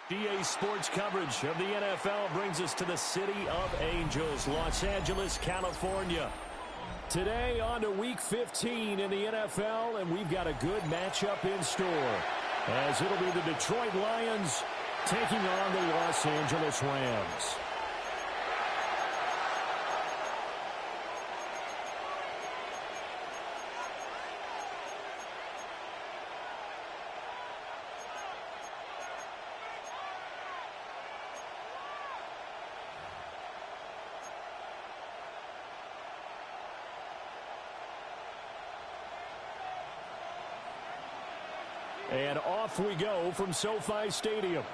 GA Sports coverage of the NFL brings us to the City of Angels, Los Angeles, California. Today on to Week 15 in the NFL, and we've got a good matchup in store, as it'll be the Detroit Lions taking on the Los Angeles Rams. And off we go from SoFi Stadium.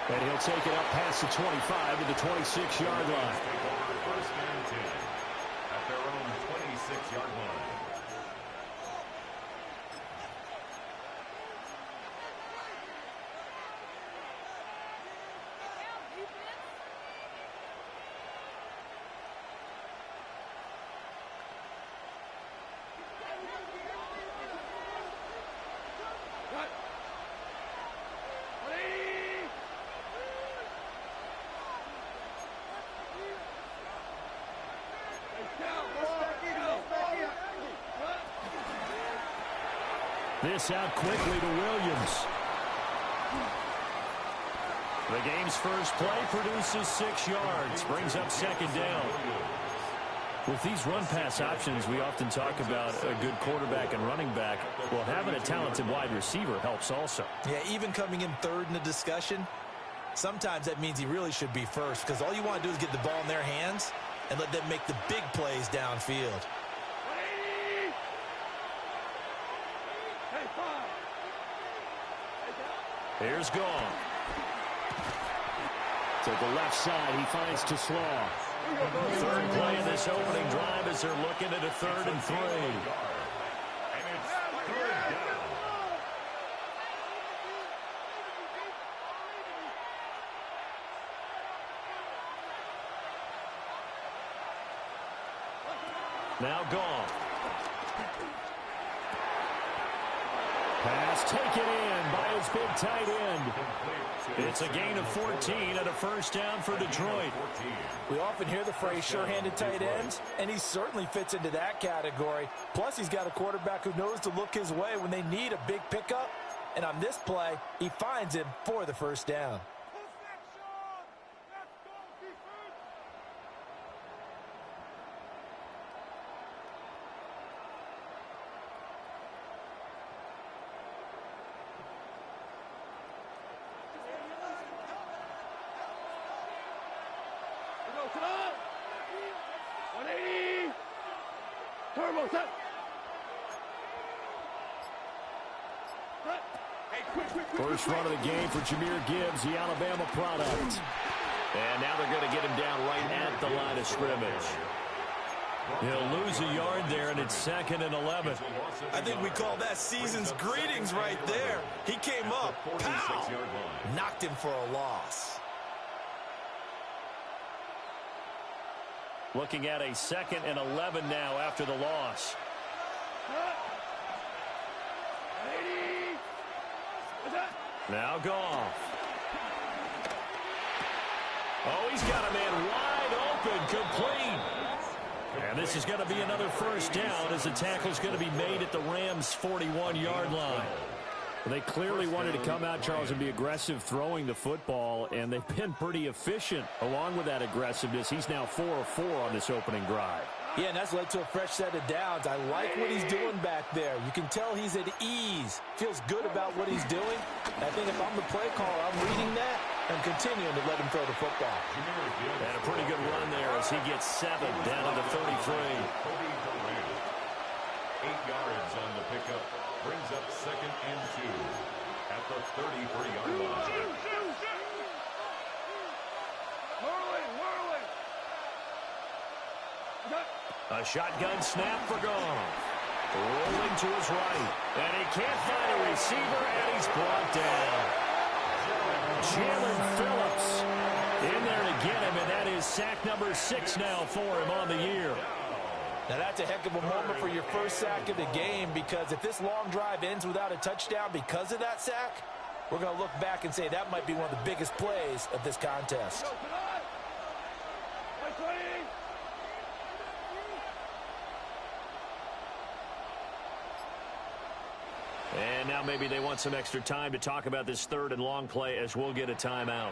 And he'll take it up past the 25 to the 26-yard line. First and 10 at their own 26-yard line. This out quickly to Williams. The game's first play produces 6 yards, brings up second down. With these run-pass options, we often talk about a good quarterback and running back. Well, having a talented wide receiver helps also. Yeah, even coming in third in the discussion, sometimes that means he really should be first, because all you want to do is get the ball in their hands and let them make the big plays downfield. Here's Gone. To the left side, he finds Slaw. Third play of this opening drive as they're looking at a 3rd and 3. And it's third down. Now Gone. Pass taken in by his big tight end. It's a gain of 14 and a first down for Detroit. We often hear the phrase sure-handed tight ends, and he certainly fits into that category. Plus, he's got a quarterback who knows to look his way when they need a big pickup. And on this play, he finds him for the first down. First run of the game for Jahmyr Gibbs, the Alabama product. And now they're going to get him down right at the line of scrimmage. He'll lose a yard there, and it's 2nd and 11. I think we call that season's greetings right there. He came up, pow, knocked him for a loss. Looking at a 2nd and 11 now after the loss. Now Goff. Oh, he's got a man wide open, complete. And this is going to be another first down as the tackle's going to be made at the Rams' 41-yard line. They clearly wanted to come out, Charles, and be aggressive throwing the football, and they've been pretty efficient along with that aggressiveness. He's now 4 of 4 on this opening drive. Yeah, and that's led to a fresh set of downs. I like what he's doing back there. You can tell he's at ease. Feels good about what he's doing. I think if I'm the play caller, I'm reading that and continuing to let him throw the football. And a pretty good run there as he gets 7 down to the 33. 8 yards on the pickup. Brings up 2nd and 2 at the 33-yard line. A shotgun snap for Goff. Rolling to his right. And he can't find a receiver, and he's brought down. Jalen Phillips in there to get him, and that is sack number 6 now for him on the year. Now, that's a heck of a moment for your first sack of the game, because if this long drive ends without a touchdown because of that sack, we're going to look back and say that might be one of the biggest plays of this contest. And now maybe they want some extra time to talk about this third and long play, as we'll get a timeout.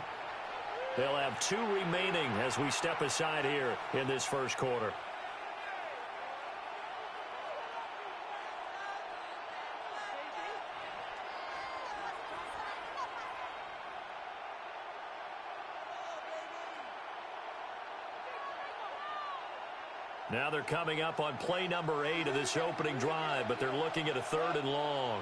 They'll have 2 remaining as we step aside here in this first quarter. Now they're coming up on play number 8 of this opening drive, but they're looking at a 3rd and long.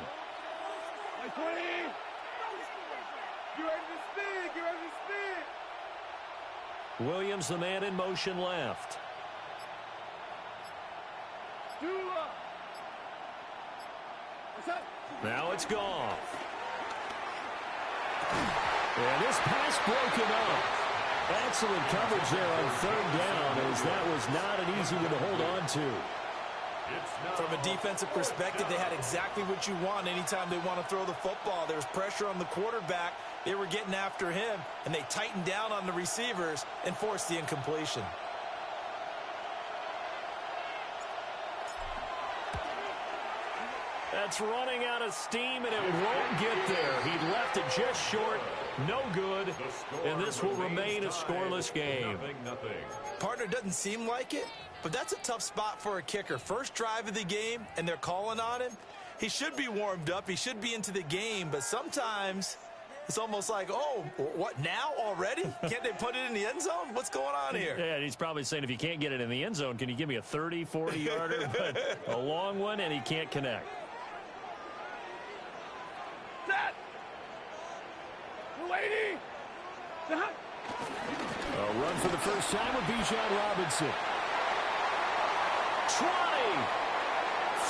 Williams, the man in motion left. Now it's gone. And this pass broken up. Excellent coverage there on 3rd down, as that was not an easy one to hold on to. From a defensive perspective, they had exactly what you want anytime they want to throw the football. There was pressure on the quarterback. They were getting after him, and they tightened down on the receivers and forced the incompletion. That's running out of steam, and it won't get there. He left it just short. No good. And this will remain a scoreless game. Partner, doesn't seem like it, but that's a tough spot for a kicker. First drive of the game, and they're calling on him. He should be warmed up. He should be into the game, but sometimes it's almost like, oh, what, now already? Can't they put it in the end zone? What's going on here? Yeah, he's probably saying, if you can't get it in the end zone, can you give me a 30, 40-yarder? But a long one, and he can't connect. A run for the first time with Bijan Robinson. 20,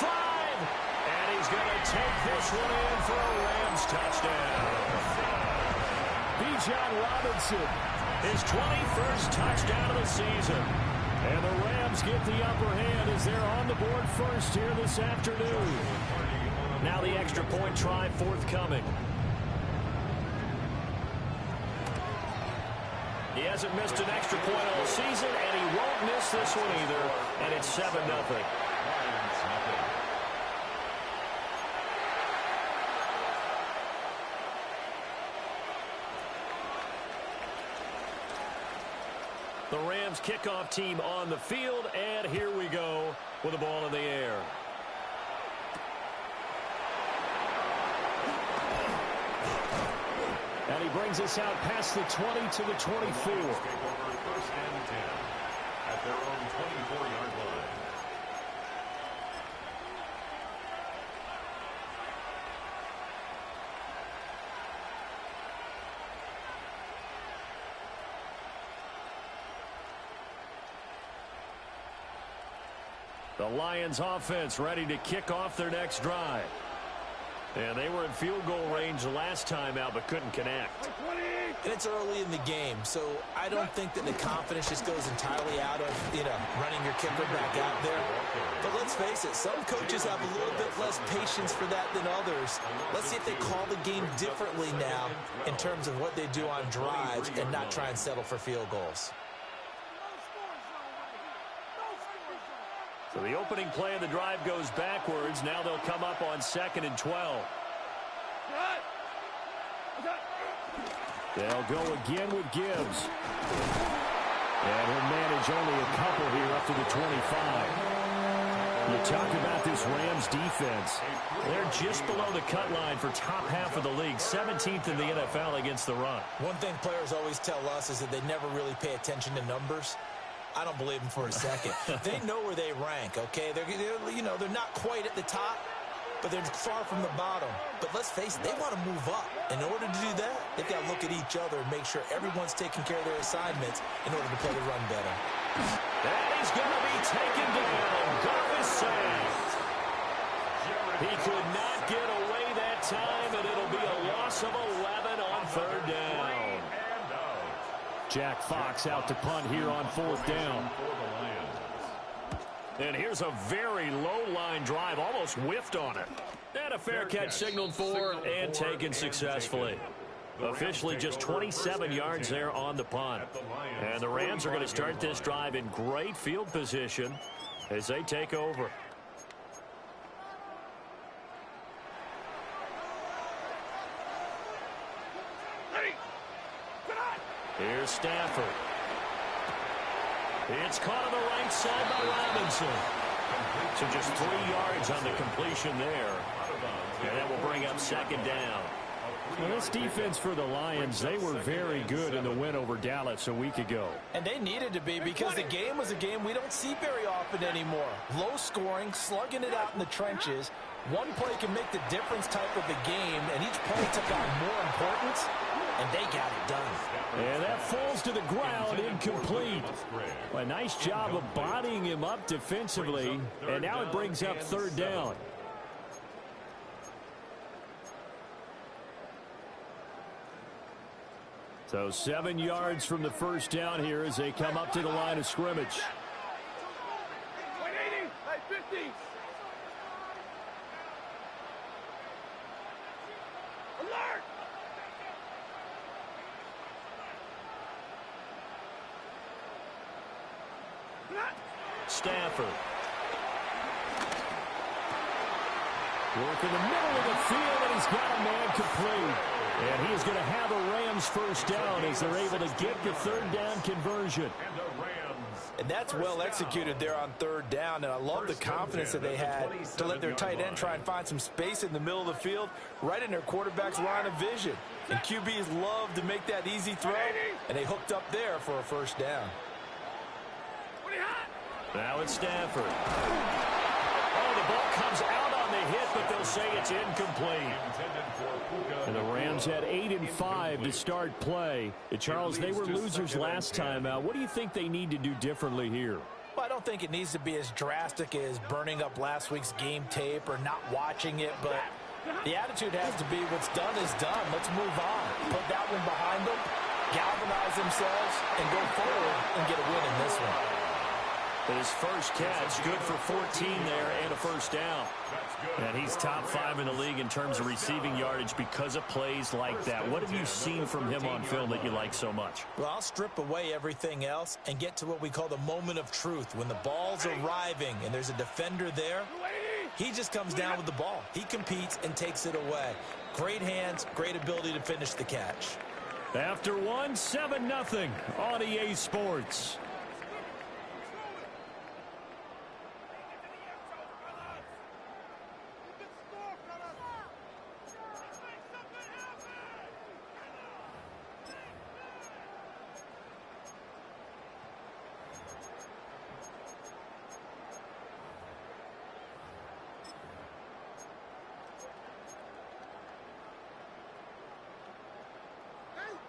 5, and he's going to take this one in for a Rams touchdown. Bijan Robinson, his 21st touchdown of the season. And the Rams get the upper hand as they're on the board first here this afternoon. Now the extra point try forthcoming. He hasn't missed an extra point all season, and he won't miss this one either. And it's 7-0. The Rams kickoff team on the field, and here we go with the ball in the air. And he brings us out past the 20 to the 24. First and 10 at their own 24-yard line. The Lions offense ready to kick off their next drive. And they were in field goal range last time out, but couldn't connect. And it's early in the game, so I don't think that the confidence just goes entirely out of, running your kicker back out there. But let's face it, some coaches have a little bit less patience for that than others. Let's see if they call the game differently now in terms of what they do on drives and not try and settle for field goals. So the opening play of the drive goes backwards. Now they'll come up on 2nd and 12. They'll go again with Gibbs. And he'll manage only a couple here up to the 25. You talk about this Rams defense. They're just below the cut line for top half of the league, 17th in the NFL against the run. One thing players always tell us is that they never really pay attention to numbers. I don't believe them for a second. They know where they rank, okay? They're not quite at the top, but they're far from the bottom. But let's face it, they want to move up. In order to do that, they've got to look at each other and make sure everyone's taking care of their assignments in order to play the run better. And he's going to be taken down. Goff is sacked. He could not get away that time, and it'll be a loss of 11 on 3rd down. Jack Fox out to punt here on 4th down. And here's a very low-line drive, almost whiffed on it. And a fair catch signaled for and taken successfully. Officially just 27 yards there on the punt. And the Rams are going to start this drive in great field position as they take over. Here's Stafford. It's caught on the right side by Robinson. So just 3 yards on the completion there. And that will bring up second down. Well, this defense for the Lions, they were very good in the win over Dallas a week ago. And they needed to be because the game was a game we don't see very often anymore. Low scoring, slugging it out in the trenches. One play can make the difference type of a game, and each play took on more importance, and they got it done. And that falls to the ground, incomplete. A nice job of bodying him up defensively, and now it brings up third down. So 7 yards from the first down here as they come up to the line of scrimmage. Stafford. Work in the middle of the field, and he's got a man complete. And he is going to have a Rams first down as they're able to get the third down conversion. And that's well executed there on third down, and I love the confidence that they had to let their tight end try and find some space in the middle of the field, right in their quarterback's line of vision. And QBs love to make that easy throw, and they hooked up there for a first down. Now it's Stafford. Oh, the ball comes out on the hit, but they'll say it's incomplete. And the Rams had 8 and 5 to start play. Charles, they were losers last time out. What do you think they need to do differently here? Well, I don't think it needs to be as drastic as burning up last week's game tape or not watching it, but the attitude has to be what's done is done. Let's move on. Put that one behind them, galvanize themselves, and go forward and get a win in this one. His first catch, good for 14 there and a first down. And he's top 5 in the league in terms of receiving yardage because of plays like that. What have you seen from him on film that you like so much? Well, I'll strip away everything else and get to what we call the moment of truth. When the ball's arriving and there's a defender there, he just comes down with the ball. He competes and takes it away. Great hands, great ability to finish the catch. After one, 7-0 on EA Sports.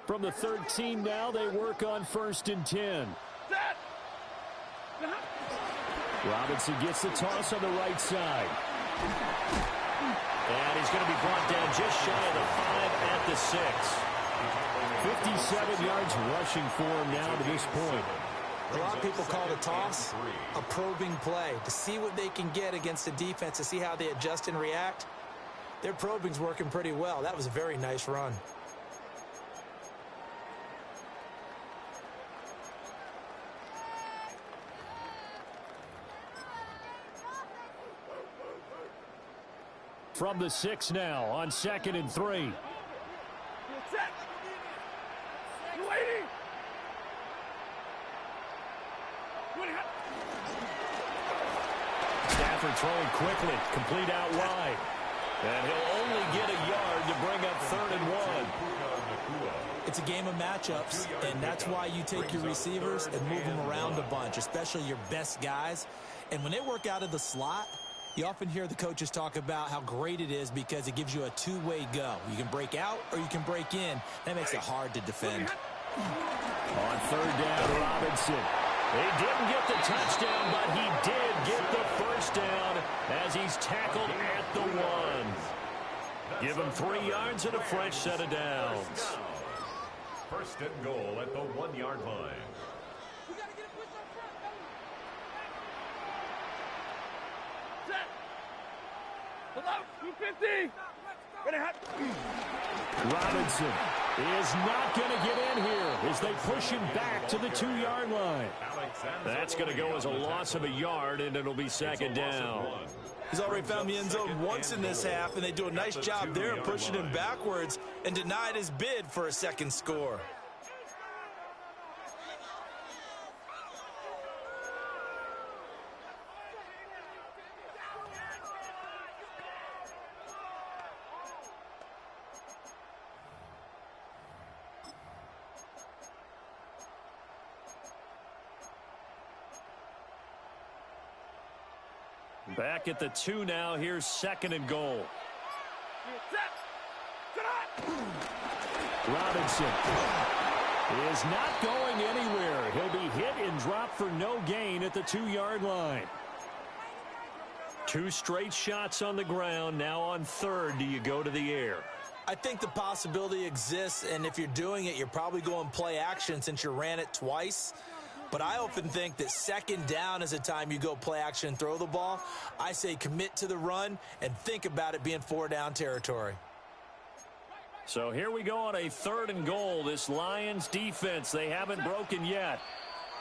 From the 13 now, they work on 1st and 10. Robinson gets the toss on the right side. And he's going to be brought down just shy of the 5 at the 6. 57 yards rushing for him now to this point. A lot of people call the toss a probing play to see what they can get against the defense, to see how they adjust and react. Their probing's working pretty well. That was a very nice run. From the 6 now on 2nd and 3. Stafford throwing quickly, complete out wide. And he'll only get a yard to bring up 3rd and 1. It's a game of matchups, and that's why you take your receivers and move them around a bunch, especially your best guys. And when they work out of the slot, you often hear the coaches talk about how great it is because it gives you a two-way go. You can break out or you can break in. That makes it hard to defend. On 3rd down, Robinson. He didn't get the touchdown, but he did get the first down as he's tackled at the 1. Give him 3 yards and a fresh set of downs. 1st and goal at the 1-yard line. Robinson is not going to get in here as they push him back to the 2-yard line. That's going to go as a loss of a yard, and it'll be second down. He's already found the end zone once in this half, and they do a nice job there of pushing him backwards and denied his bid for a second score. Back at the 2 now. Here's second and goal. Robinson is not going anywhere. He'll be hit and dropped for no gain at the 2-yard line. 2 straight shots on the ground. Now on third, do you go to the air? I think the possibility exists, and if you're doing it, you're probably going play action since you ran it twice. But I often think that second down is a time you go play action and throw the ball. I say commit to the run and think about it being 4-down territory. So here we go on a third and goal. This Lions defense, they haven't broken yet.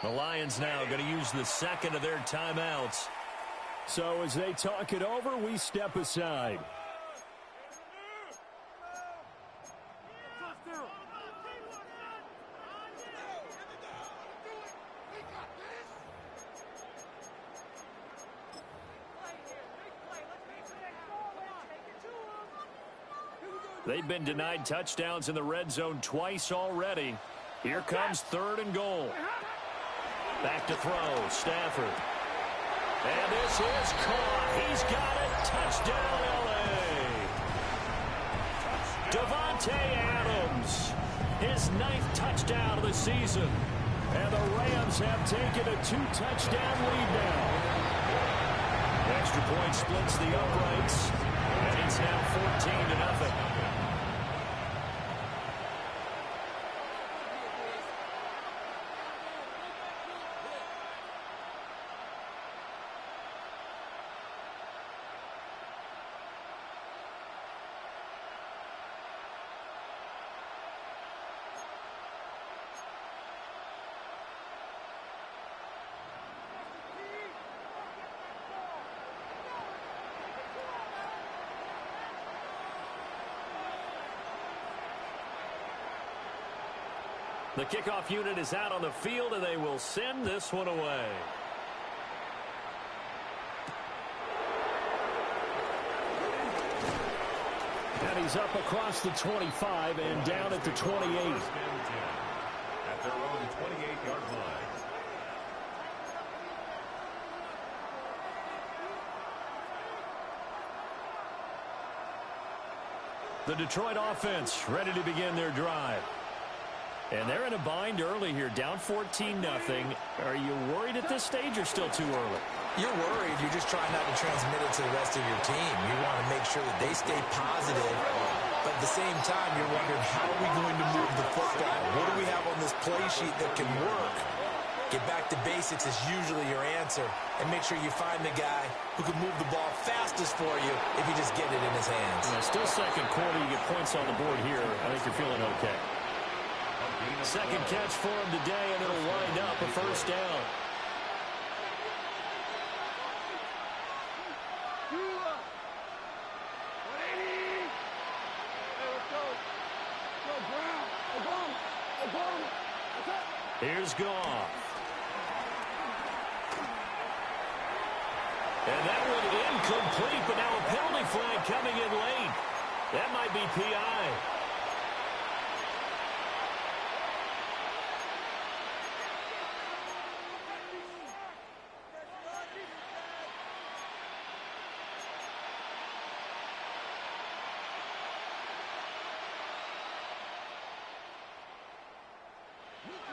The Lions now going to use the second of their timeouts. So as they talk it over, we step aside. They've been denied touchdowns in the red zone twice already. Here comes third and goal. Back to throw, Stafford. And this is caught. He's got it. Touchdown, L.A. Davante Adams, his 9th touchdown of the season. And the Rams have taken a 2-touchdown lead now. Extra point splits the uprights. And it's now 14-0. The kickoff unit is out on the field, and they will send this one away. And he's up across the 25 and down at the 28. At their own 28-yard line. The Detroit offense ready to begin their drive. And they're in a bind early here, down 14-0. Are you worried at this stage or still too early? You're worried. You're just trying not to transmit it to the rest of your team. You want to make sure that they stay positive. But at the same time, you're wondering, how are we going to move the football? What do we have on this play sheet that can work? Get back to basics is usually your answer. And make sure you find the guy who can move the ball fastest for you if you just get it in his hands. Still second quarter. You get points on the board here. I think you're feeling okay. Second catch for him today, and it'll wind up a first down. Here's Goff. And that one incomplete, but now a penalty flag coming in late. That might be PI.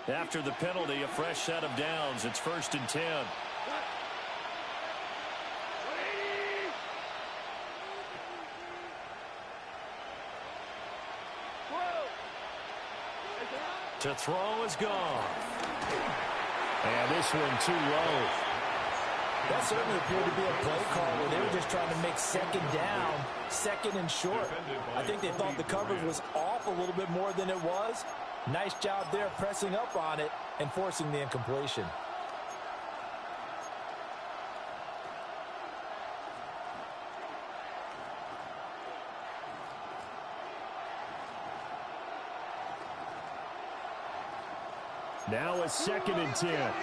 After the penalty, a fresh set of downs. It's 1st and 10. To throw is gone. And this one too low. That certainly appeared to be a play call where they were just trying to make second down, second and short. I think they thought the coverage was off a little bit more than it was. Nice job there pressing up on it and forcing the incompletion. Now a 2nd and 10.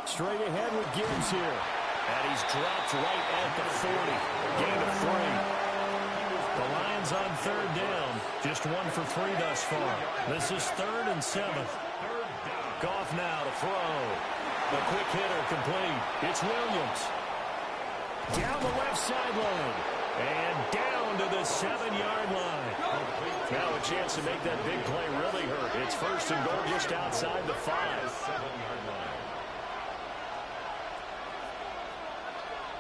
Straight ahead with Gibbs here. And he's dropped right at the 40. Gain of 3. The Lions on 3rd down. Just 1 for 3 thus far. This is 3rd and 7. Goff now to throw. The quick hitter complete. It's Williams. Down the left sideline. And down to the 7-yard line. Now a chance to make that big play really hurt. It's 1st and goal just outside the 5. 7-yard line.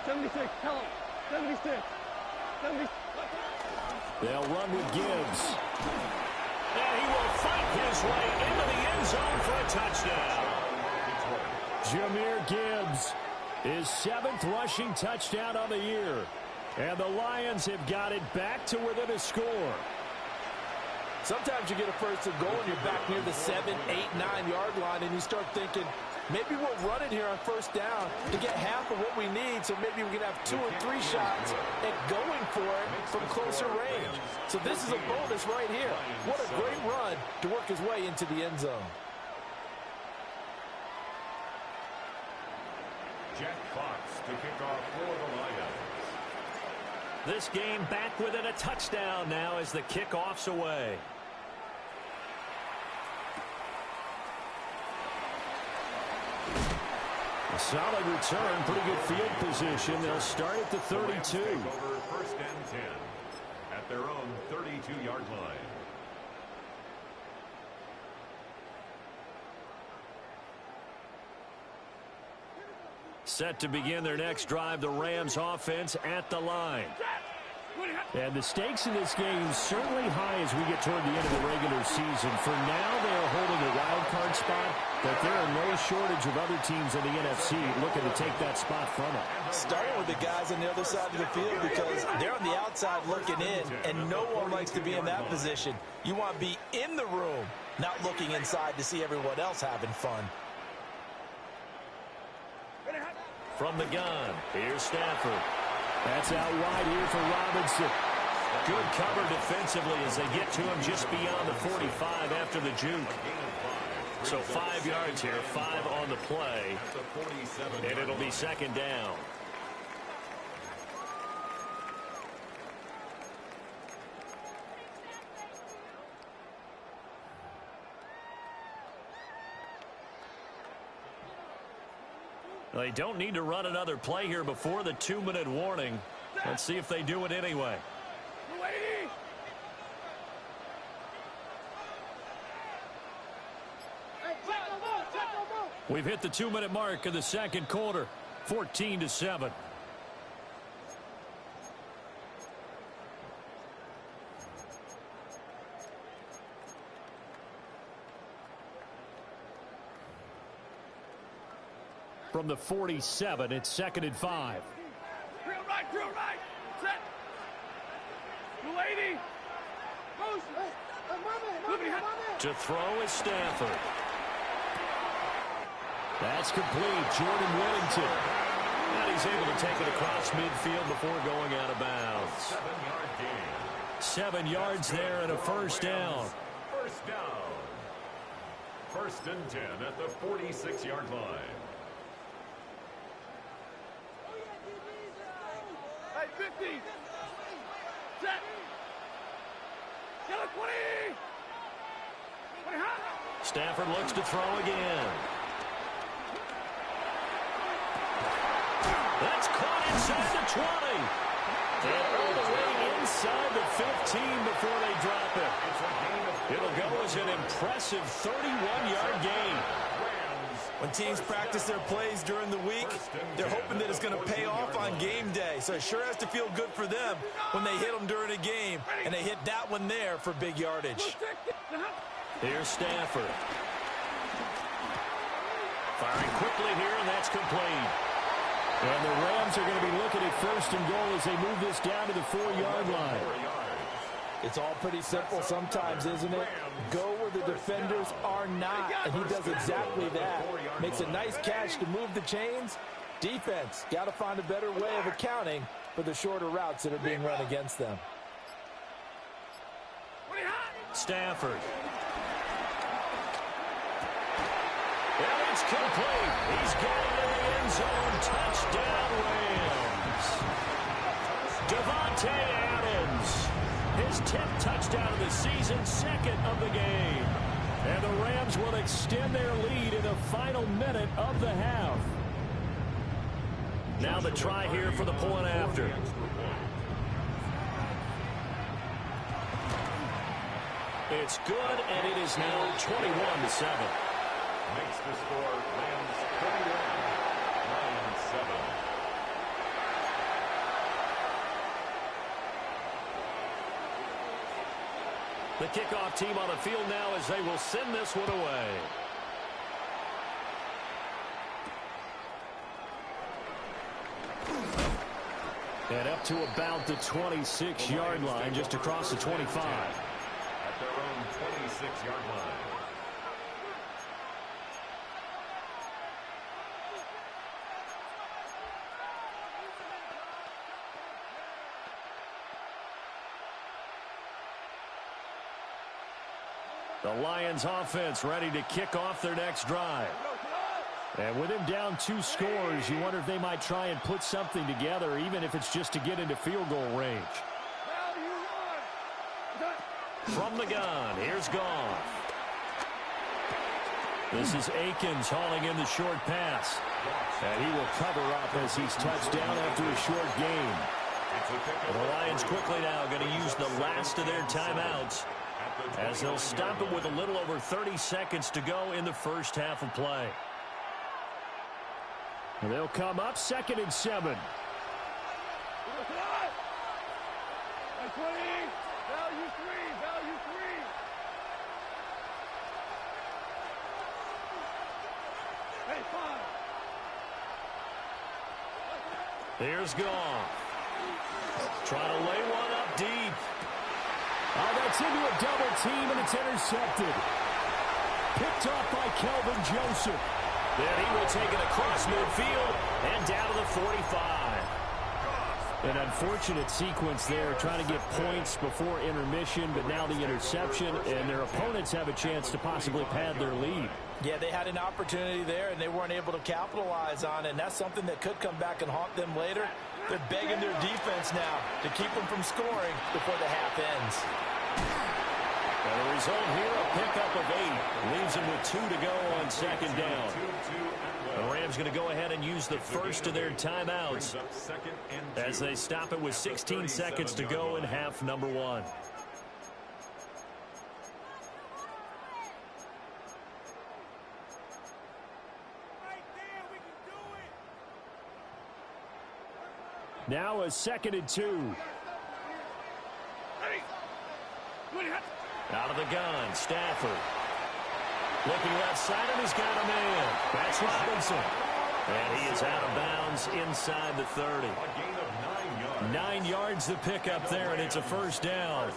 76, tell him. 76. 76. They'll run with Gibbs. And he will fight his way into the end zone for a touchdown. Jahmyr Gibbs, his 7th rushing touchdown of the year. And the Lions have got it back to within a score. Sometimes you get a 1st and goal and you're back near the 7, 8, 9-yard line and you start thinking, maybe we'll run it here on 1st down to get half of what we need, so maybe we can have 2 or 3 shots at going for it from closer range. So this is a bonus right here. What a great run to work his way into the end zone. Jack Fox to kick off for the Lions. This game back within a touchdown now as the kickoff's away. A solid return, pretty good field position. They'll start at the 32. Over 1st and 10 at their own 32-yard line. Set to begin their next drive, the Rams offense at the line. And the stakes in this game certainly high as we get toward the end of the regular season. For now, they are holding a wild card spot, but there are no shortage of other teams in the NFC looking to take that spot from them. Starting with the guys on the other side of the field because they're on the outside looking in, and no one likes to be in that position. You want to be in the room, not looking inside to see everyone else having fun. From the gun, here's Stafford. That's out wide here for Robinson. Good cover defensively as they get to him just beyond the 45 after the juke. So 5 yards here, 5 on the play, and it'll be 2nd down. They don't need to run another play here before the 2-minute warning. Let's see if they do it anyway. We've hit the 2-minute mark of the 2nd quarter, 14-7. From the 47, it's 2nd and 5. Drill right, set. Lady. To throw is Stafford. That's complete. Jordan Whittington. And he's able to take it across midfield before going out of bounds. 7-yard gain. 7 yards there and a 1st down. 1st down. 1st and 10 at the 46-yard line. Hey, 50. Set. Get a 20. 20 hot. Stafford looks to throw again. That's caught inside the 20. And all the way inside the 15 before they drop it. It'll go as an impressive 31-yard gain. When teams practice their plays during the week, they're hoping that it's going to pay off on game day. So it sure has to feel good for them when they hit them during a game, and they hit that one there for big yardage. Here's Stafford. Firing quickly here, and that's complete. And the Rams are going to be looking at 1st and goal as they move this down to the 4-yard line. It's all pretty simple sometimes, isn't it? Go where the defenders are not, and he does exactly that. Makes a nice catch to move the chains. Defense, got to find a better way of accounting for the shorter routes that are being run against them. Stafford. And it's complete. He's got it in the end zone. Touchdown, Rams. Davante Adams. His 10th touchdown of the season, 2nd of the game. And the Rams will extend their lead in the final minute of the half. Now the try here for the point after. It's good, and it is now 21-7. Makes the score Rams 21, Lions 7. The kickoff team on the field now as they will send this one away. And up to about the 26-yard line, just across the 25. At their own 26-yard line. The Lions offense ready to kick off their next drive. And with him down 2 scores, you wonder if they might try and put something together, even if it's just to get into field goal range. From the gun, here's Goff. This is Akins hauling in the short pass. And he will cover up as he's touched down after a short gain. The Lions quickly now going to use the last of their timeouts, as they'll stop it with a little over 30 seconds to go in the first half of play. And they'll come up 2nd and 7. Here's Goff. Trying to lay one up deep. Oh, that's into a double team, and it's intercepted. Picked off by Kelvin Joseph. Then he will take it across midfield and down to the 45. An unfortunate sequence there, trying to get points before intermission, but now the interception, and their opponents have a chance to possibly pad their lead. Yeah, they had an opportunity there, and they weren't able to capitalize on it, and that's something that could come back and haunt them later. They're begging their defense now to keep them from scoring before the half ends. And the result here, a pickup of 8. Leaves them with 2 to go on 2nd down. The Rams going to go ahead and use the first of their timeouts as they stop it with 16 seconds to go in half number 1. Now a 2nd and 2. Out of the gun, Stafford. Looking left side, and he's got a man. That's Robinson. And he is out of bounds inside the 30. A gain of 9 yards. 9 yards the pickup there, and it's a first down.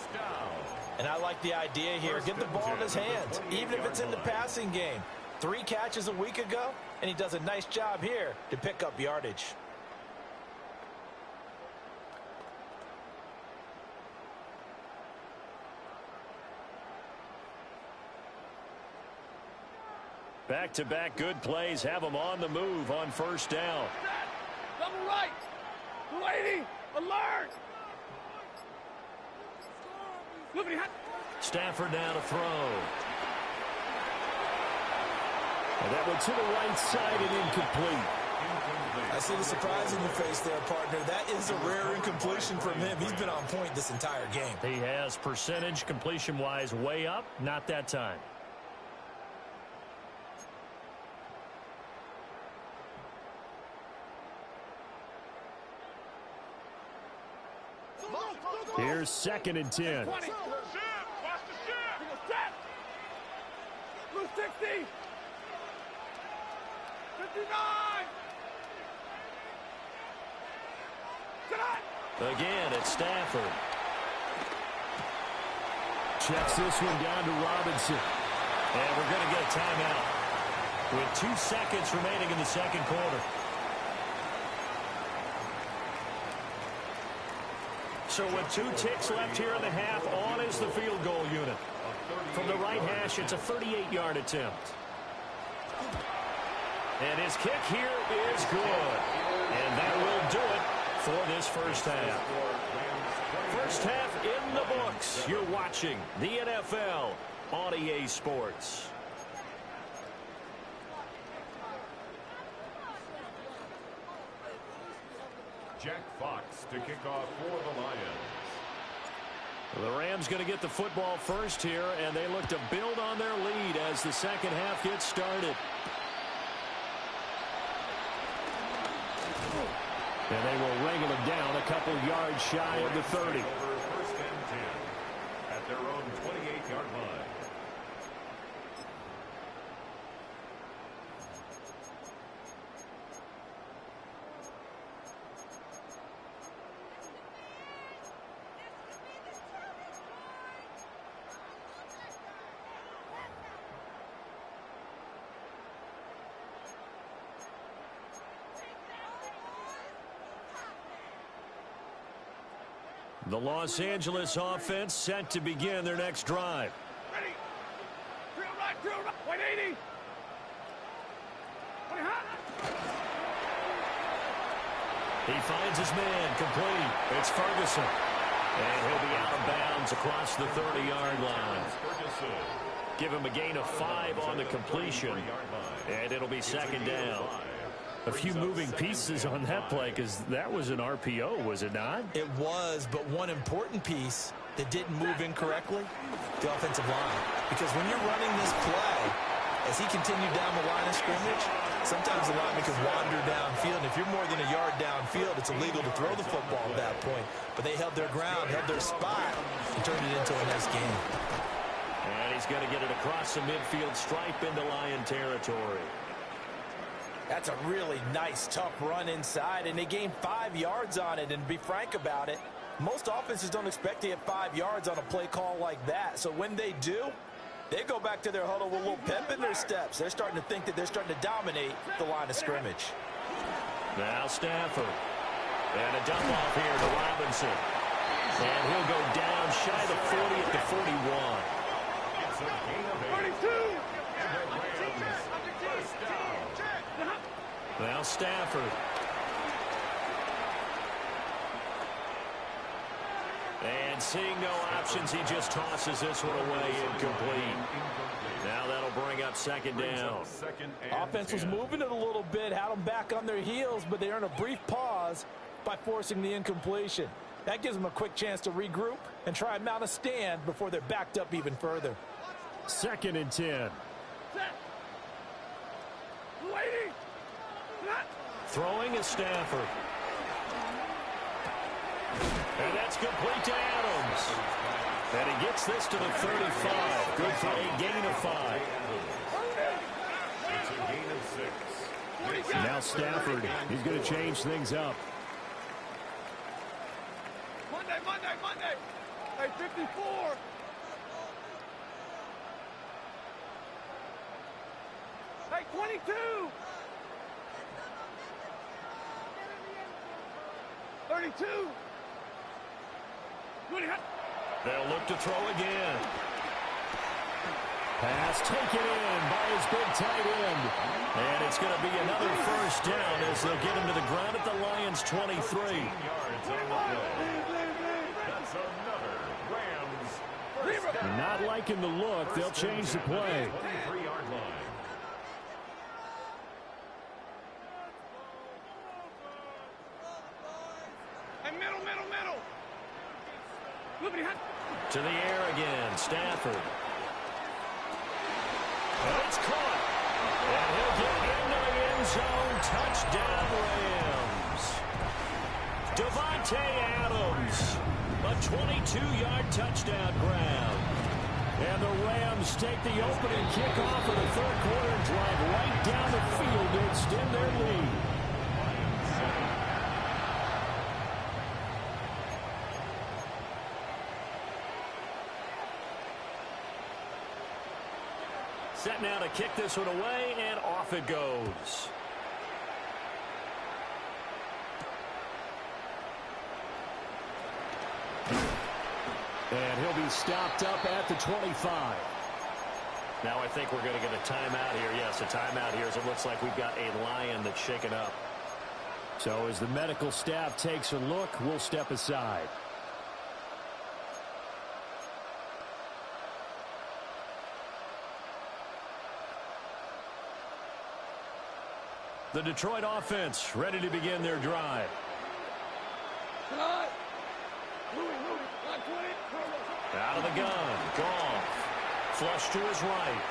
And I like the idea here. Get the ball in his hands, even if it's in the passing game. 3 catches a week ago, and he does a nice job here to pick up yardage. Back-to-back good plays have them on the move on first down. Double right. 280. Alert. Stafford now to throw. And that one to the right side and incomplete. I see the surprise in your face there, partner. That is a rare incompletion from him. He's been on point this entire game. He has percentage completion-wise way up. Not that time. Here's 2nd and 10. Blue 60. 59. Again, it's Stafford. Checks this one down to Robinson. And we're going to get a timeout with 2 seconds remaining in the second quarter. So with 2 ticks left here in the half, on is the field goal unit. From the right hash, it's a 38-yard attempt. And his kick here is good. And that will do it for this first half. First half in the books. You're watching the NFL on EA Sports. Jack Fox to kick off for the Lions. The Rams going to get the football first here, and they look to build on their lead as the second half gets started. And they will wrangle it down a couple yards shy of the 30. First and 10 at their own 28-yard line. The Los Angeles offense set to begin their next drive. Ready. Drill right. 180. 20 hot. He finds his man complete. It's Ferguson. And he'll be out of bounds across the 30-yard line. Give him a gain of 5 on the completion. And it'll be second down. A few moving pieces on that play because that was an RPO, was it not? It was, but one important piece that didn't move incorrectly, the offensive line. Because when you're running this play, as he continued down the line of scrimmage, sometimes the lineman can wander downfield. And if you're more than a yard downfield, it's illegal to throw the football at that point. But they held their ground, held their spot, and turned it into a nice game. And he's going to get it across the midfield stripe into Lion territory. That's a really nice, tough run inside, and they gained 5 yards on it. And to be frank about it, most offenses don't expect to get 5 yards on a play call like that. So when they do, they go back to their huddle with a little pep in their steps. They're starting to think that they're starting to dominate the line of scrimmage. Now Stafford. And a dump off here to Robinson. And he'll go down shy of the 40 at the 41. It's a gain of 8. 32. First down. Now Stafford. And seeing no options, he just tosses this one away incomplete. Now that'll bring up second down. Offense was moving it a little bit, had them back on their heels, but they earned a brief pause by forcing the incompletion. That gives them a quick chance to regroup and try and mount a stand before they're backed up even further. Second and 10. Waiting. Throwing is Stafford. And that's complete to Adams. And he gets this to the 35. Good play, gain of 5. It's a gain of 6. Now Stafford, he's going to change things up. Monday. Hey, 54. Hey, 22. 32. They'll look to throw again. Pass taken in by his big tight end. And it's going to be another first down as they'll get him to the ground at the Lions' 23. Yards on the play. That's another Rams first down. Not liking the look. They'll change the play. 23-yard line. Middle. To the air again, Stafford. And it's caught. And he'll get into the end zone. Touchdown, Rams. Davante Adams. A 22-yard touchdown grab. And the Rams take the opening kickoff of the third quarter and drive right down the field to extend their lead. Set now to kick this one away, and off it goes. And he'll be stopped up at the 25. Now I think we're going to get a timeout here. Yes, a timeout here as it looks like we've got a Lion that's shaken up. So as the medical staff takes a look, we'll step aside. The Detroit offense ready to begin their drive. Out of the gun, Goff. Flush to his right.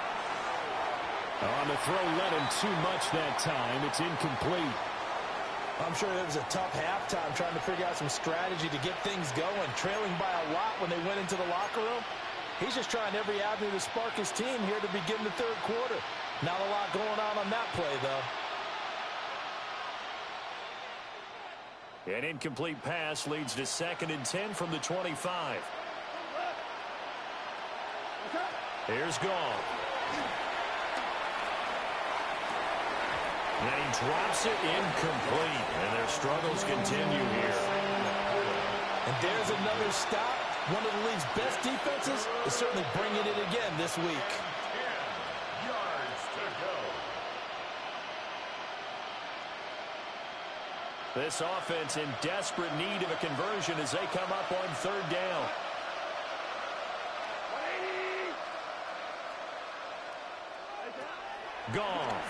On the throw, let him too much that time. It's incomplete. I'm sure it was a tough halftime trying to figure out some strategy to get things going. Trailing by a lot when they went into the locker room. He's just trying every avenue to spark his team here to begin the third quarter. Not a lot going on that play, though. An incomplete pass leads to 2nd and 10 from the 25. Here's Goff. And he drops it incomplete. And their struggles continue here. And there's another stop. One of the league's best defenses is certainly bringing it again this week. 10 yards to go. This offense in desperate need of a conversion as they come up on 3rd down. Goff.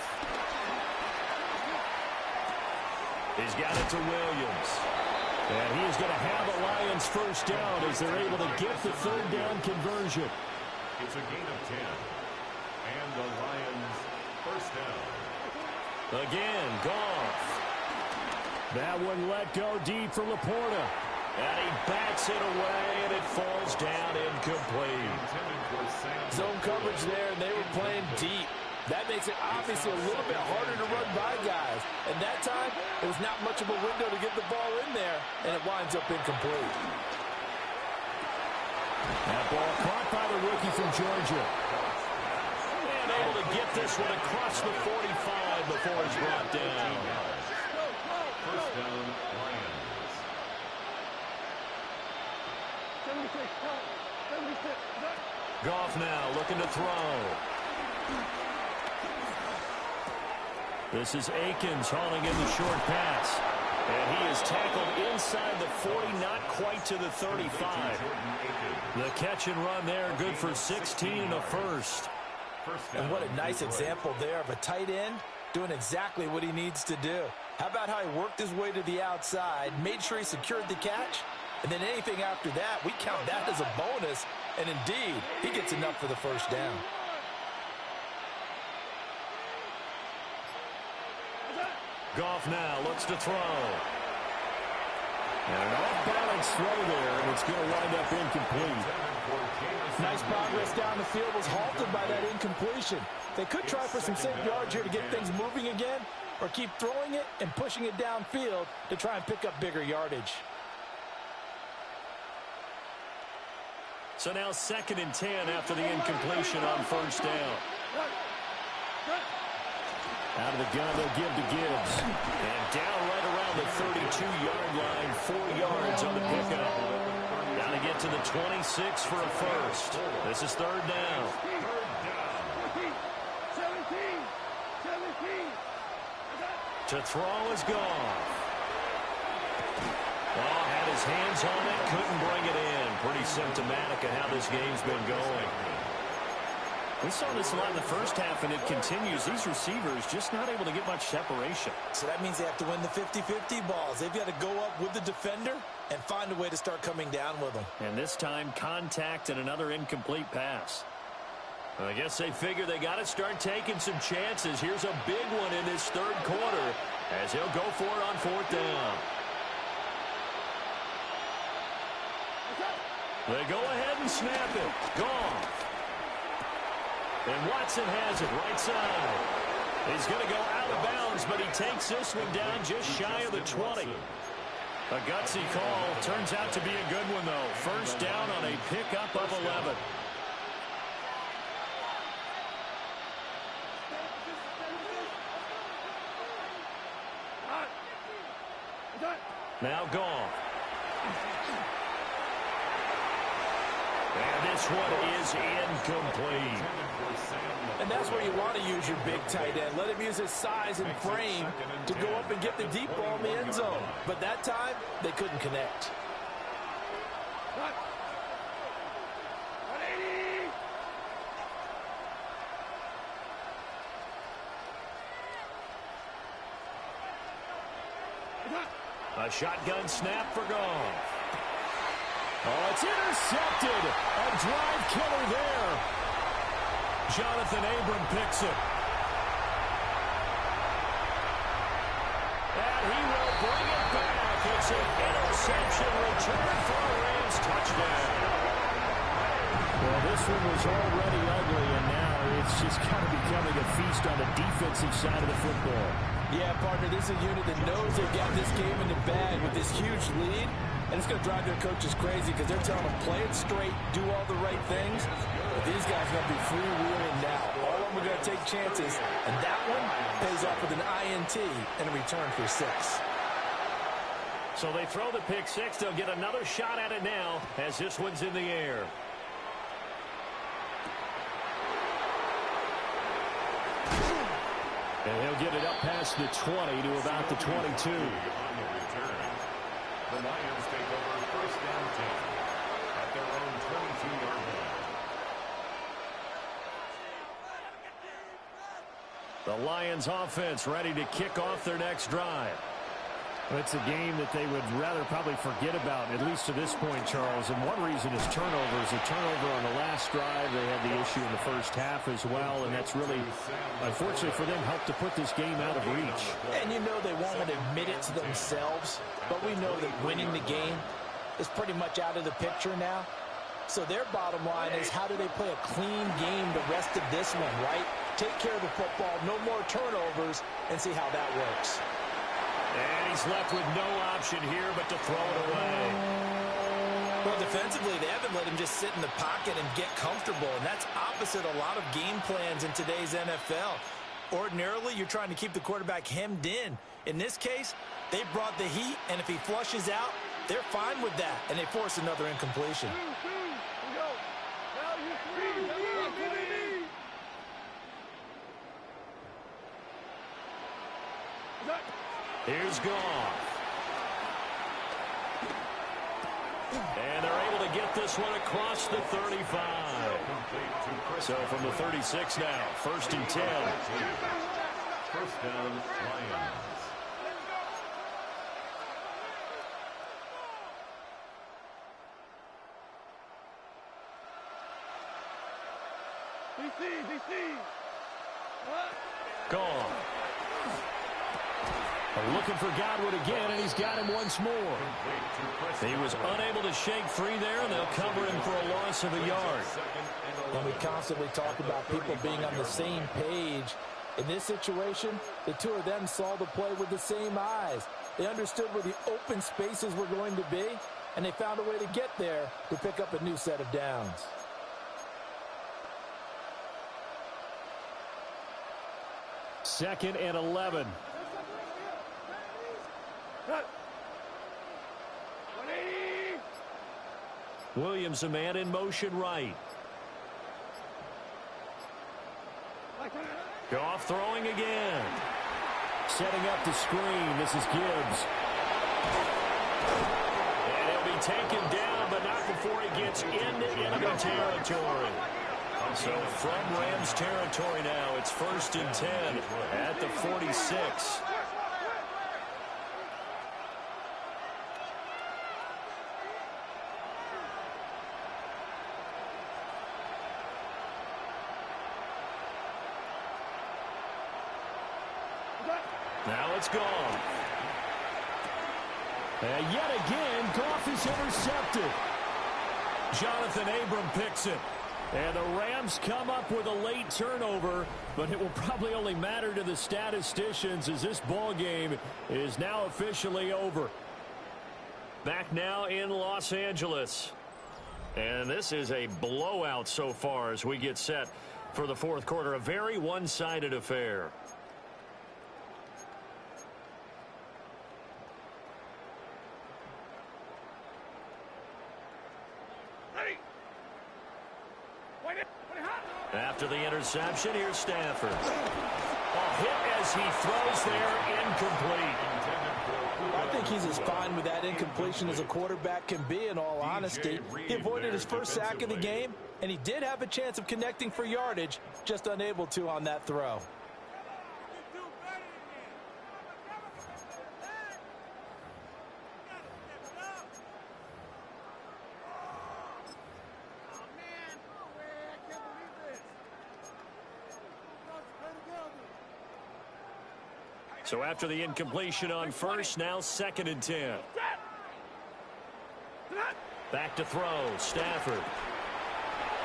He's got it to Williams. And he is going to have a Lions first down as they're able to get the 3rd down conversion. It's a gain of 10. And the Lions first down. Again, Goff. That one let go deep for Laporta. And he bats it away, and it falls down incomplete. Zone coverage there, and they were playing deep. That makes it obviously a little bit harder to run by guys. And that time, it was not much of a window to get the ball in there, and it winds up incomplete. That ball caught by the rookie from Georgia. And able to get this one across the 45 before it's brought down. First down, Lions. 76, 76. Goff now looking to throw. This is Akins hauling in the short pass. And he is tackled inside the 40, not quite to the 35. The catch and run there, good for 16 and a first. And what a nice example there of a tight end doing exactly what he needs to do. How about how he worked his way to the outside, made sure he secured the catch, and then anything after that, we count that as a bonus. And indeed, he gets enough for the first down. Goff now looks to throw. And an off-balance throw there, and it's going to wind up incomplete. Nice progress down the field was halted by that incompletion. They could try for some safe yards here to get things moving again, or keep throwing it and pushing it downfield to try and pick up bigger yardage. So now 2nd and 10 after the incompletion on first down. Out of the gun, they'll give to Gibbs. And down right around the 32-yard line, 4 yards on the pickup. Got to get to the 26 for a first. This is 3rd down. 17. To throw is Goff. Oh, had his hands on it, couldn't bring it in. Pretty symptomatic of how this game's been going. We saw this a lot in the first half, and it continues. These receivers just not able to get much separation. So that means they have to win the 50-50 balls. They've got to go up with the defender and find a way to start coming down with them. And this time, contact and another incomplete pass. I guess they figure they got to start taking some chances. Here's a big one in this 3rd quarter as he'll go for it on 4th down. They go ahead and snap it. Goff. And Watson has it right side. He's going to go out of bounds, but he takes this one down just shy of the 20. A gutsy call. Turns out to be a good one, though. First down on a pickup of 11. Now gone. And this one is incomplete. And that's where you want to use your big tight end. Let him use his size and frame to go up and get the deep ball in the end zone. But that time, they couldn't connect. A shotgun snap for Goff. Oh, it's intercepted. A drive killer there. Jonathan Abram picks it. And he will bring it back. It's an interception return for a Rams touchdown. Well, this one was already ugly, and now it's just kind of becoming a feast on the defensive side of the football. Yeah, partner, this is a unit that knows they've got this game in the bag with this huge lead, and it's going to drive their coaches crazy because they're telling them play it straight, do all the right things, but these guys are going to be freewheeling now. All of them are going to take chances, and that one pays off with an INT and a return for 6. So they throw the pick 6. They'll get another shot at it now as this one's in the air. And he'll get it up past the 20 to about the 22. On the return, the Lions take over first down 10 at their own 22-yard line. The Lions offense ready to kick off their next drive. It's a game that they would rather probably forget about, at least to this point, Charles. And one reason is turnovers. A turnover on the last drive. They had the issue in the first half as well, and that's really, unfortunately for them, helped to put this game out of reach. And you know they won't admit it to themselves, but we know that winning the game is pretty much out of the picture now. So their bottom line is, how do they play a clean game the rest of this one, right? Take care of the football, no more turnovers, and see how that works. And he's left with no option here but to throw it away. Well, defensively, they haven't let him just sit in the pocket and get comfortable, and that's opposite a lot of game plans in today's NFL. Ordinarily, you're trying to keep the quarterback hemmed in. In this case, they brought the heat, and if he flushes out, they're fine with that, and they force another incompletion. Here's Goff. And they're able to get this one across the 35. So from the 36 now, first and 10. First down, Lions. DC. Gone. Looking for Godwin again, and he's got him once more. He was unable to shake free there, and they'll cover him for a loss of a yard. And we constantly talk about people being on the same page. In this situation, the two of them saw the play with the same eyes. They understood where the open spaces were going to be, and they found a way to get there to pick up a new set of downs. Second and 11. Williams, a man in motion right. Goff throwing again. Setting up the screen. This is Gibbs. And he'll be taken down, but not before he gets into enemy territory. So from Rams territory now, it's first and 10 at the 46. Now it's gone. And yet again, Goff is intercepted. Jonathan Abram picks it. And the Rams come up with a late turnover, but it will probably only matter to the statisticians as this ball game is now officially over. Back now in Los Angeles. And this is a blowout so far as we get set for the fourth quarter. A very one-sided affair. After the interception, here's Stafford. A hit as he throws there, incomplete. I think he's as fine with that incompletion as a quarterback can be, in all honesty. He avoided his first sack of the game, and he did have a chance of connecting for yardage, just unable to on that throw. So after the incompletion on first, now 2nd and 10. Back to throw, Stafford.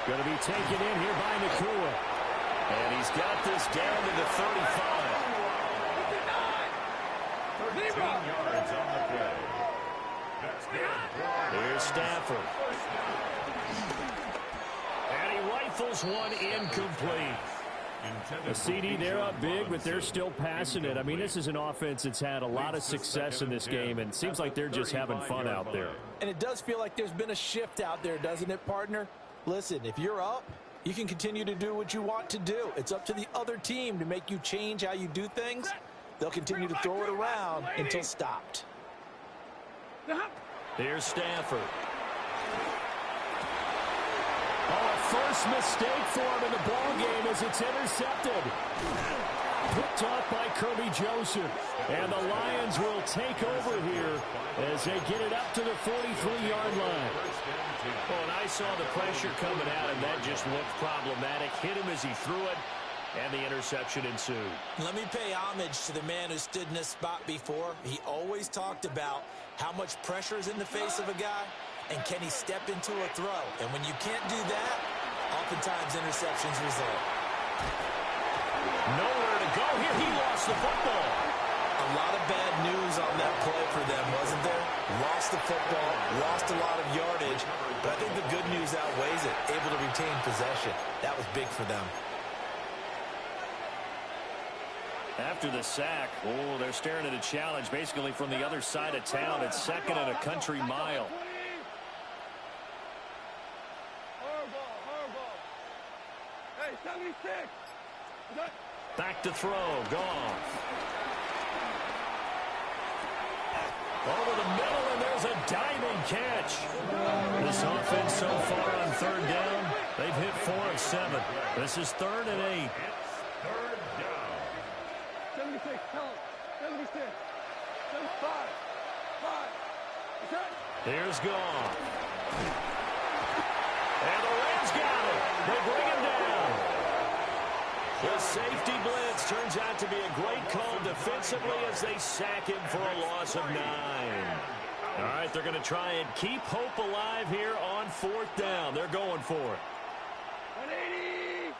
Going to be taken in here by Nakua. And he's got this down to the 35. 13 yards on the play. That's good. Here's Stafford. And he rifles one incomplete. A CD, they're up big, but they're still passing it. I mean, this is an offense that's had a lot of success in this game, and it seems like they're just having fun out there. And it does feel like there's been a shift out there, doesn't it, partner? Listen, if you're up, you can continue to do what you want to do. It's up to the other team to make you change how you do things. They'll continue to throw it around until stopped. Here's Stafford. Oh, first mistake for him in the ball game as it's intercepted. Picked off by Kirby Joseph. And the Lions will take over here as they get it up to the 43-yard line. Well, and I saw the pressure coming at him. That just looked problematic. Hit him as he threw it, and the interception ensued. Let me pay homage to the man who stood in this spot before. He always talked about how much pressure is in the face of a guy, and can he step into a throw? And when you can't do that, oftentimes interceptions result. Nowhere to go here. He lost the football. A lot of bad news on that play for them, wasn't there? Lost the football, lost a lot of yardage, but I think the good news outweighs it. Able to retain possession. That was big for them. After the sack, oh, they're staring at a challenge basically from the other side of town. It's 2nd and a country mile. Hey, 76. Back to throw, Goff. Over the middle, and there's a diving catch. This offense so far on 3rd down, they've hit 4 of 7. This is 3rd and 8. 76, tell him. 76. 75. 5. Here's Goff. And the Rams got it. They bring him down. The safety blitz turns out to be a great call defensively as they sack him for a loss of 9. All right, they're going to try and keep hope alive here on 4th down. They're going for it. 180.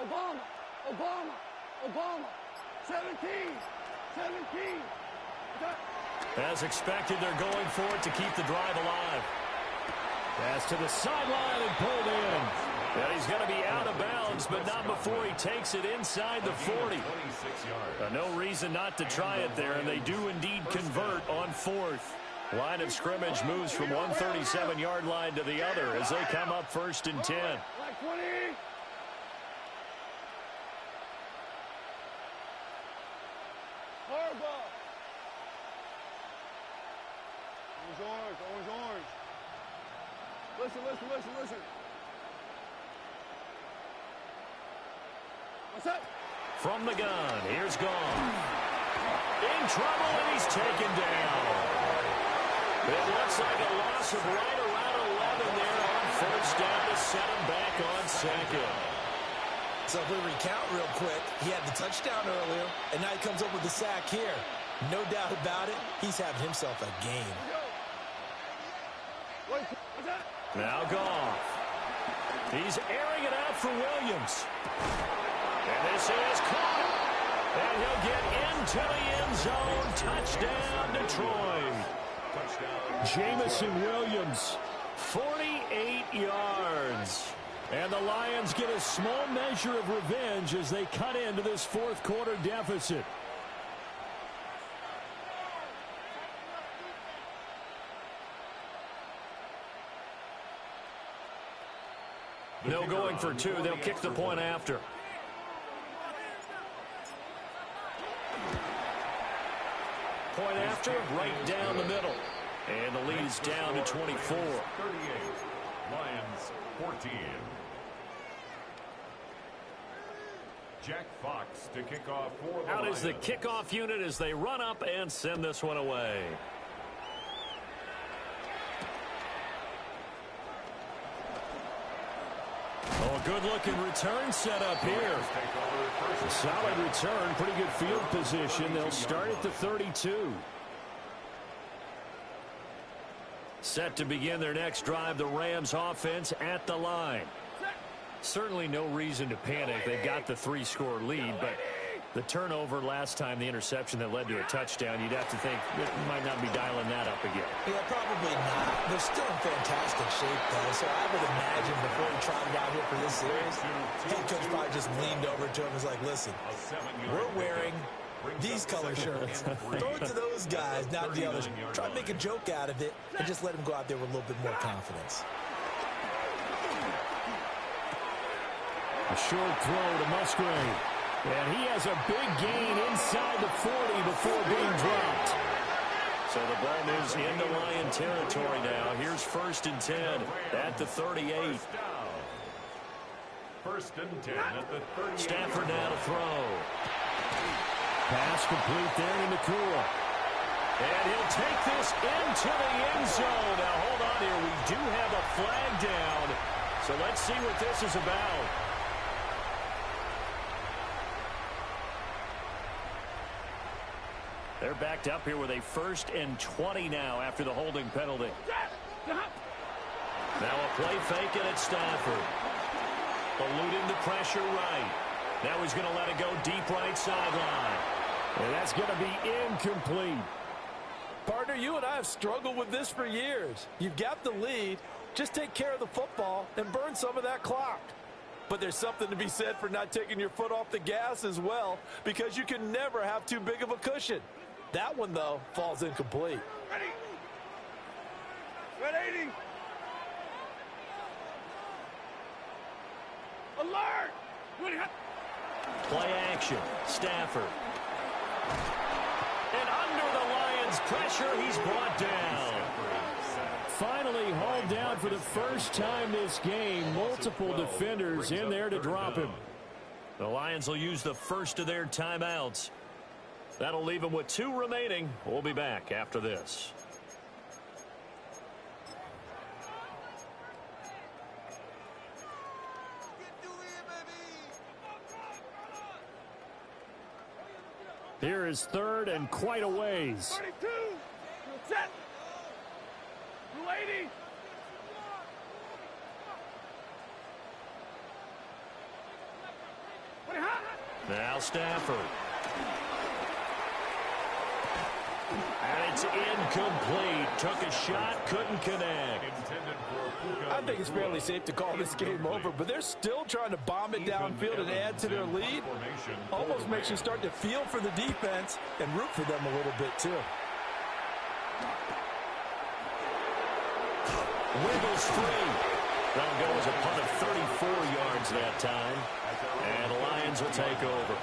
Obama. 17. As expected, they're going for it to keep the drive alive. Pass to the sideline and pulled in. And he's going to be out of bounds, but not before he takes it inside the 40. No reason not to try it there, and they do indeed convert on 4th. Line of scrimmage moves from 137-yard line to the other as they come up 1st and 10. Like 20. Horrible. Orange. Listen. What's up? From the gun, here's Goff. In trouble, and he's taken down. It looks like a loss of right around 11 there on 1st down to set him back on 2nd. So if we recount real quick, he had the touchdown earlier, and now he comes up with the sack here. No doubt about it, he's having himself a game. Now Goff. He's airing it out for Williams. And this is caught. And he'll get into the end zone. Touchdown, Detroit. Jamison Williams, 48 yards. And the Lions get a small measure of revenge as they cut into this fourth quarter deficit. No going for two. They'll kick the point after. Point after, right down the middle. And the lead is down to 24. 38. Lions 14. Jack Fox to kick off for the Out Lions. is the kickoff unit as they run up and send this one away. Oh, good-looking return set up here. Solid return, pretty good field position. They'll start at the 32. Set to begin their next drive, the Rams offense at the line. Certainly no reason to panic. They've got the 3-score lead, but the turnover last time, the interception that led to a touchdown, you'd have to think it might not be dialing that up again. Yeah, probably not. They're still in fantastic shape, though, so I would imagine before he trotted out here for this series, head coach probably just leaned over to him and was like, listen, we're wearing these color shirts. Throw it to those guys, not the others. Try to make a joke out of it and just let them go out there with a little bit more confidence. A short throw to Musgrave. And he has a big gain inside the 40 before being dropped. So the ball moves into Lion territory now. Here's 1st and 10 at the 38. First and 10 at the 38. Stafford now to throw. Pass complete there to Nakua. And he'll take this into the end zone. Now hold on here. We do have a flag down. So let's see what this is about. They're backed up here with a 1st and 20 now after the holding penalty. Now a play fake and it's Stafford. Eluding the pressure right. Now he's going to let it go deep right sideline. And that's going to be incomplete. Partner, you and I have struggled with this for years. You've got the lead. Just take care of the football and burn some of that clock. But there's something to be said for not taking your foot off the gas as well, because you can never have too big of a cushion. That one, though, falls incomplete. Ready. 180. Alert. Play action. Stafford. And under the Lions' pressure, he's brought down. Finally hauled down for the first time this game. Multiple defenders in there to drop him. The Lions will use the first of their timeouts. That'll leave them with 2 remaining. We'll be back after this. Here is 3rd and quite a ways. 32. Set. 280. Now Stafford. And it's incomplete. Took a shot, couldn't connect. I think it's fairly safe to call this game over, but they're still trying to bomb it downfield and add to their lead. Almost makes you start to feel for the defense and root for them a little bit, too. Wiggles free. That'll go as a punt of 34 yards that time. And the Lions will take over.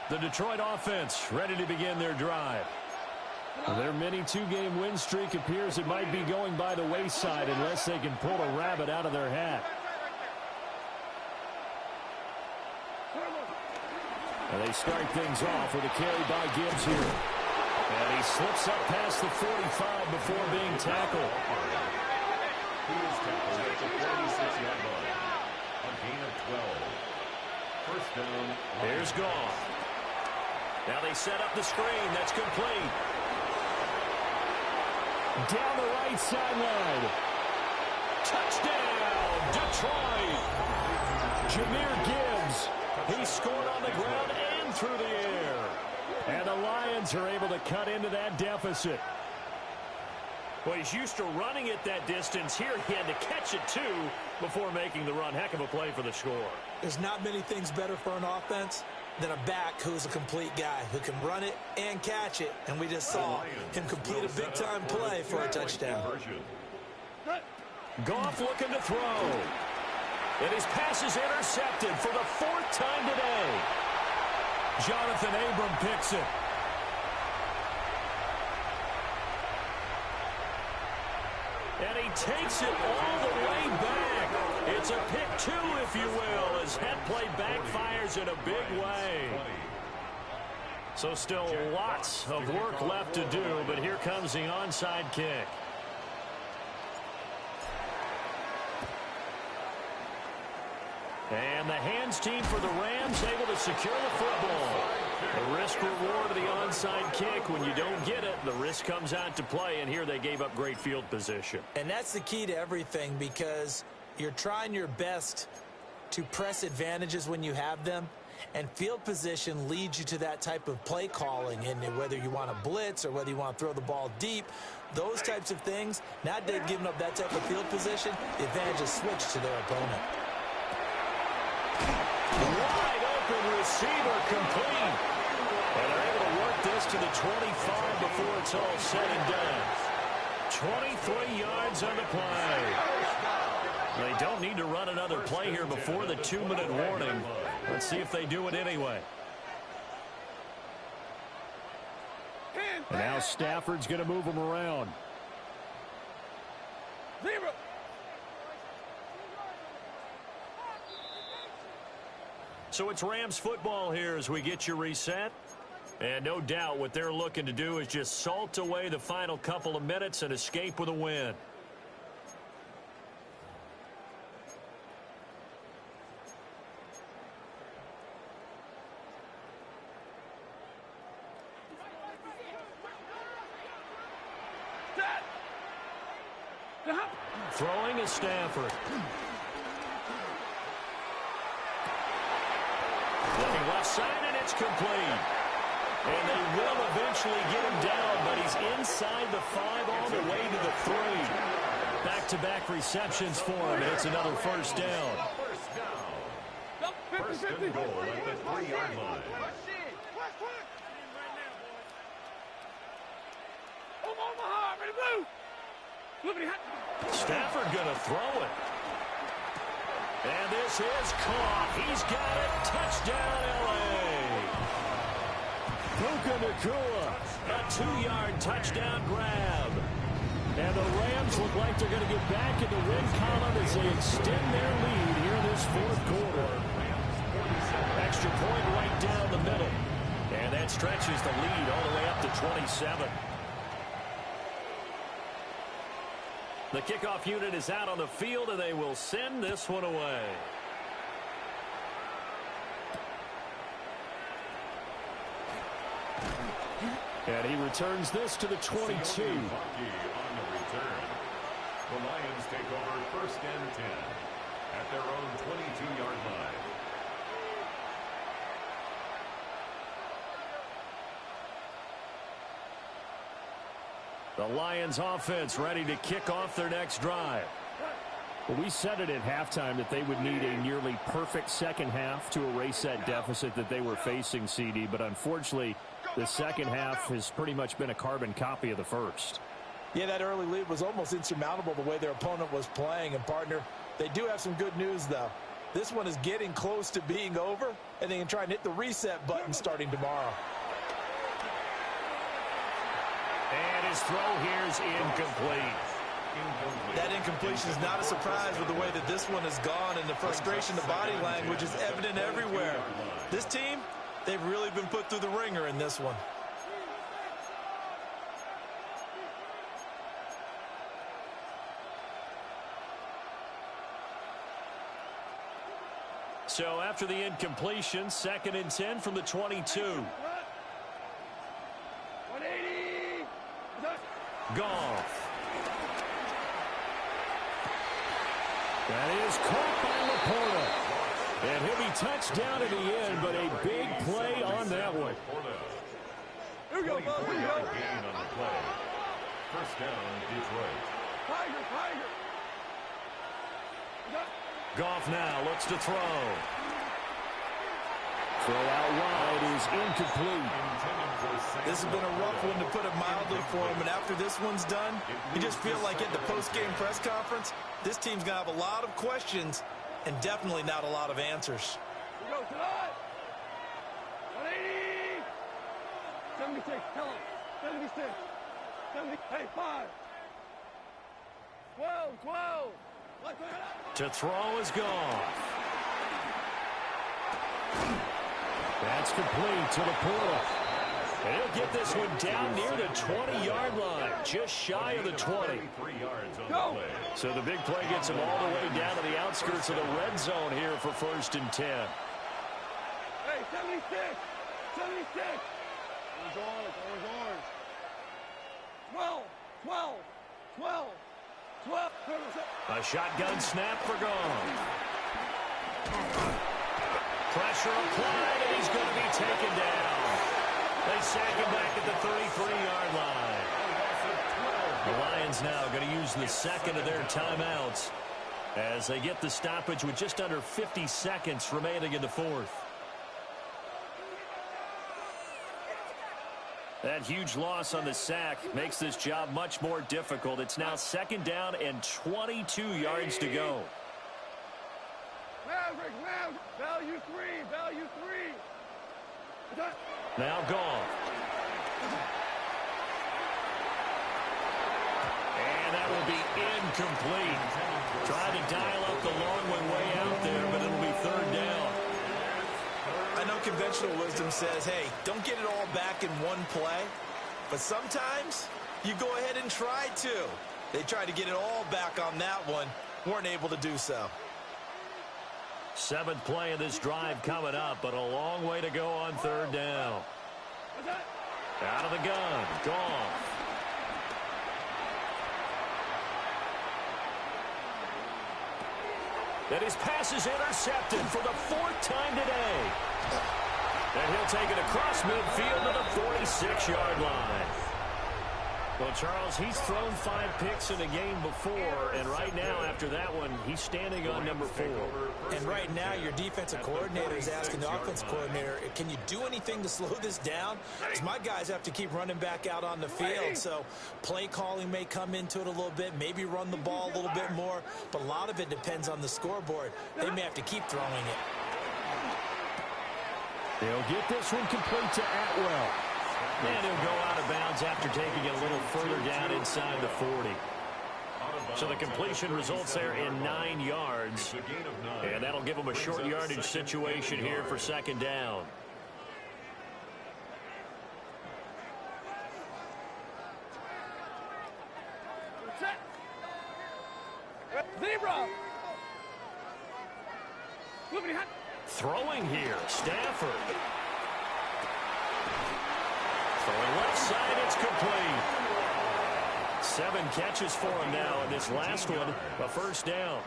The Detroit offense ready to begin their drive. Their mini 2-game win streak appears it might be going by the wayside unless they can pull a rabbit out of their hat. And they start things off with a carry by Gibbs here. And he slips up past the 45 before being tackled. He is tackled at the 46-yard line. A gain of 12. First down. Here's Goff. Now they set up the screen. That's complete. Down the right sideline. Touchdown, Detroit. Jahmyr Gibbs. He scored on the ground and through the air. And the Lions are able to cut into that deficit. Well, he's used to running it that distance. Here he had to catch it, too, before making the run. Heck of a play for the score. There's not many things better for an offense than a back who's a complete guy who can run it and catch it. And we just saw him complete a big-time play for a touchdown. Goff looking to throw. And his pass is intercepted for the 4th time today. Jonathan Abram picks it. And he takes it all the way back. It's a pick 2, if you will, as head play backfires in a big way. So still lots of work left to do, but here comes the onside kick. And the hands team for the Rams able to secure the football. The risk reward of the onside kick. When you don't get it, the risk comes out to play, and here they gave up great field position. And that's the key to everything, because you're trying your best to press advantages when you have them, and field position leads you to that type of play calling. And whether you want to blitz or whether you want to throw the ball deep, those types of things, now they've given up that type of field position, the advantage is switched to their opponent. Wide open receiver, complete. And they're able to work this to the 25 before it's all said and done. 23 yards on the play. They don't need to run another play here before the 2-minute warning. Let's see if they do it anyway. And now Stafford's going to move him around. Zero. So it's Rams football here as we get you reset. And no doubt what they're looking to do is just salt away the final couple of minutes and escape with a win. Throwing is Stafford. Looking left side, and it's complete. And they will eventually get him down, but he's inside the 5 all the way to the 3. Back-to-back receptions for him, and it's another first down. First and goal at the 3-yard line. Omaha, ready to move. Stafford going to throw it. And this is caught. He's got it. Touchdown, L.A. Puka Nacua. A 2-yard touchdown grab. And the Rams look like they're going to get back in the win column as they extend their lead here in this 4th quarter. Extra point right down the middle. And that stretches the lead all the way up to 27. The kickoff unit is out on the field, and they will send this one away. And he returns this to the 22. On the return. The Lions take over first and 10 at their own 22-yard line. The Lions offense ready to kick off their next drive. Well, we said it at halftime that they would need a nearly perfect second half to erase that deficit that they were facing, CD. But unfortunately, the second half has pretty much been a carbon copy of the first. Yeah, that early lead was almost insurmountable the way their opponent was playing. And, partner, they do have some good news, though. This one is getting close to being over, and they can try and hit the reset button starting tomorrow. And his throw here is incomplete. That incompletion is not a surprise with the way that this one has gone, and the frustration, the body language is evident everywhere. This team, they've really been put through the ringer in this one. So after the incompletion, 2nd and 10 from the 22. 180. Goff. That is caught by Laporta. And he'll be touched down in the end, but a big play on that one. Here we go, bud. Here we go. Gain on the play. First down, Detroit. Tiger, Tiger. Goff now looks to throw. Throw out wide is incomplete. This has been a rough one, to put it mildly, for him. And after this one's done, you just feel like at the post-game press conference, this team's going to have a lot of questions and definitely not a lot of answers. Here we go, tonight. 180. 76. Tell him. 76. 70. Hey, 5. 12. 12. To throw is gone. That's complete to Laporta. And he'll get this one down near the 20-yard line, just shy of the 20. 3 yards on Go. the play. So the big play gets him all the way down to the outskirts of the red zone here for 1st and 10. Hey, 76. 76. Orange, orange, orange, orange. 12. 12. 12. 12. A shotgun snap for Goff. Pressure applied, and he's going to be taken down. They sack him back at the 33-yard line. The Lions now going to use the 2nd of their timeouts as they get the stoppage with just under 50 seconds remaining in the 4th. That huge loss on the sack makes this job much more difficult. It's now 2nd down and 22 yards to go. Maverick, Maverick. Value 3. Value 3. Now Goff. And that will be incomplete. Trying to dial up the long one way out there, but it'll be 3rd down. I know conventional wisdom says, hey, don't get it all back in one play. But sometimes you go ahead and try to. They tried to get it all back on that one. Weren't able to do so. 7th play of this drive coming up, but a long way to go on 3rd down. Out of the gun, Goff. That his pass is intercepted for the 4th time today. And he'll take it across midfield to the 46-yard line. Well, Charles, he's thrown 5 picks in a game before, and right now, after that one, he's standing on number 4. And right now, your defensive coordinator is asking the offensive coordinator, can you do anything to slow this down? Because my guys have to keep running back out on the field, so play calling may come into it a little bit, maybe run the ball a little bit more, but a lot of it depends on the scoreboard. They may have to keep throwing it. They'll get this one complete to Atwell. And he'll go out of bounds after taking it a little further down inside the 40. So the completion results there in 9 yards. And that'll give them a short yardage situation here for 2nd down. Zebra. Throwing here, Stafford. Throwing left side, it's complete. 7 catches for him now, and this last one, a 1st down.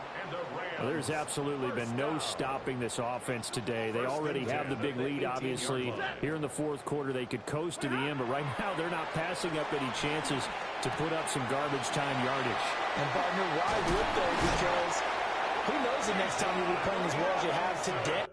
Well, there's absolutely been no stopping this offense today. They already have the big lead, obviously. Here in the 4th quarter, they could coast to the end, but right now they're not passing up any chances to put up some garbage time yardage. And, partner, why would they? Because who knows the next time you'll be playing as well as you have today.